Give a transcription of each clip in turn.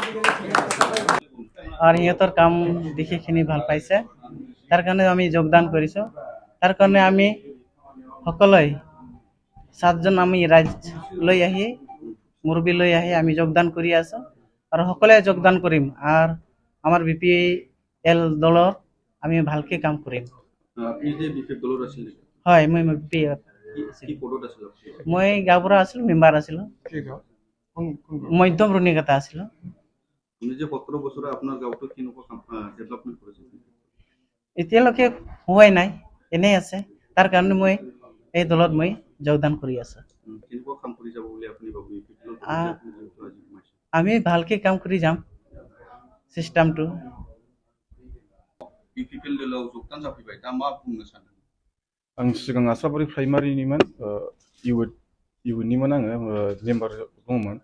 আৰু সিহঁতৰ কাম দেখিখিনি ভাল পাইছে, তাৰ কাৰণে আমি যোগদান কৰিছোঁ। তাৰ কাৰণে আমি সকলোৱে 7জন আমি ৰাইজ লৈ আহি মুৰব্বী লৈ আহি আমি যোগদান কৰি আছোঁ আৰু সকলোৱে যোগদান কৰিম আৰু আমাৰ BPL দলৰ আমি ভালকে কাম কৰিম। হয়, মই গাঁৱৰ আছিলোঁ, মেম্বাৰ আছিলোঁ, মধ্যম ৰুণিকাটা আছিলোঁ। এতিয়ালৈকে হোৱাই নাই, এনেই আছে। তাৰ কাৰণে মই এই দলত মই যোগদান কৰি আছোঁ। আমি ভালকে কাম কৰি যাম চিষ্টেমটো। आं सिगां आसाबारि प्राइमारिनिमोन, इउथनिमोन आङो, मेम्बार दंमोन।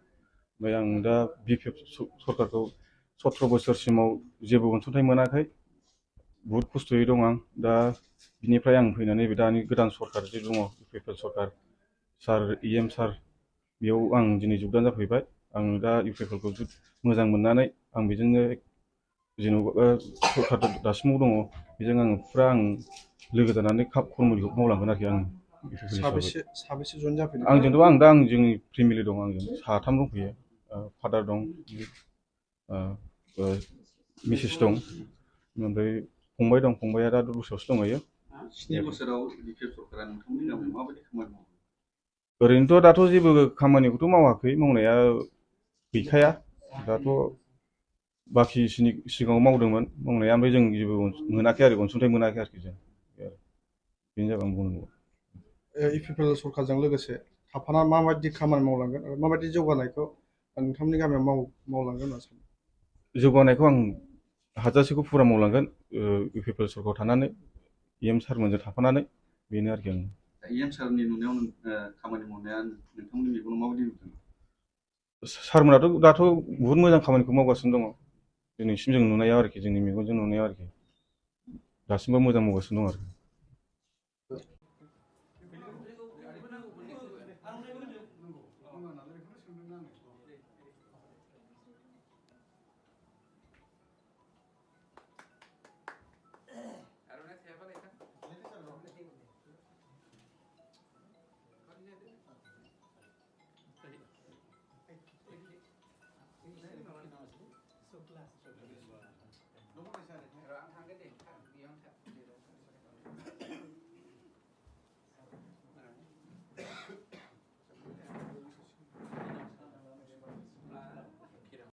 ओमफ्राय आं दा BPF सरकारखौ 17 बोसोरसिमाव जेबो अनसुंथाइ मोनाखै, बुहुत खस्थ'यै दं आं दा। बिनिफ्राय आं फैनानै दानि गोदान सरकार जे दङ UPPL सरकार, सार EM सार, बेयाव आं दिनै जोगदान जाफैबाय। आं दा UPPLखौ मोजां मोननानै आं बेजोंनो जेन'बा सरकार दासिमाव दङ, बेजों आङो फुरा आं लोगो जानानै खामानिखौ मावलांगोन आरोखि आं। साबेसे जइन जाफैदों? आंजोंथ' आं दा जोंनि फेमिलि दं, आंजों 3 दंफैयो। फादार दं, मिसेस दं, ओमफ्राय फंबाय दं। फंबाया दा दस्रायावसो दंहैयो। 7 बोसोराव BPF सरकारा नोंथांमोननि गामियाव माबायदि खामानि मावो? ओरैनोथ' दाथ' जेबो खामानिखौथ' मावाखै, मावनाया गैखाया दाथ'। बाखि सिगाङाव मावदोंमोन मावनाया, ओमफ्राय जों जेबो मोनाखै आरो अनसुंथाइ मोनाखै आरोखि जों। बेनो जाबाय आं बुंनांगौ। UPPL सरकारजों लोगोसे थाफाना माबायदि खामानि मावलांगोन आरो माबायदि जौगानायखौ नोंथांमोननि गामियाव मावलांगोन होनना सानो? जौगानायखौ आं हाजासेखौ फुरा मावलांगोन UPPL सरकाराव थानानै, EM सारमोनजों थाफानानै। बेनो आरोखि आं। EM सारनि नुनायाव खामानि मावनाया नोंथांमोननि मेगनाव माबायदि नुदों? सारमोनाथ' दाथ' बुहुत मोजां खामानिखौ मावगासिनो दङ, दिनैसिम जों नुनायाव आरोखि, जोंनि मेगनजों नुनायाव आरोखि दासिमबो मोजां मावगासिनो दं आरोखि।